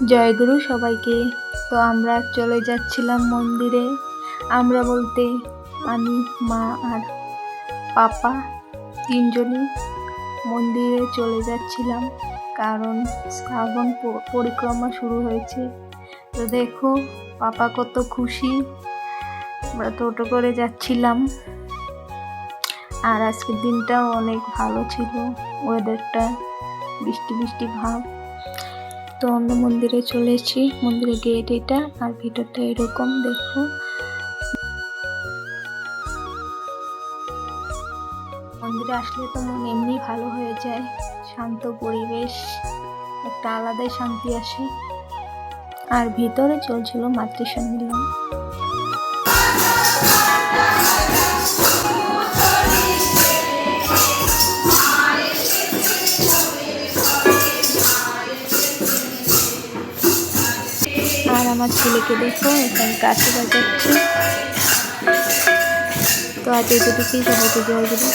জয়গুরু সবাইকে। তো আমরা চলে যাচ্ছিলাম মন্দিরে। আমরা বলতে আমি, মা আর পাপা তিনজনই মন্দিরে চলে যাচ্ছিলাম, কারণ শ্রাবণ পরিক্রমা শুরু হয়েছে। তো দেখো পাপা কত খুশি। আমরা টোটো করে যাচ্ছিলাম, আর আজকের দিনটাও অনেক ভালো ছিল, ওয়েদারটা বৃষ্টি বৃষ্টি ভাব। তো আমরা মন্দিরে চলেছি, মন্দিরের গেট এটা, আর ভিতরটা এরকম দেখো। মন্দিরে আসলে তো মন এমনি ভালো হয়ে যায়, শান্ত পরিবেশ, একটা আলাদাই শান্তি আসে। আর ভিতরে চলছিল মাতৃ সম্মেলন। আর আমার ছেলেকে দেখো এখানে কাছে বাজাচ্ছে। তো আজ এটুকুই, সবাইকে জয় গুরু।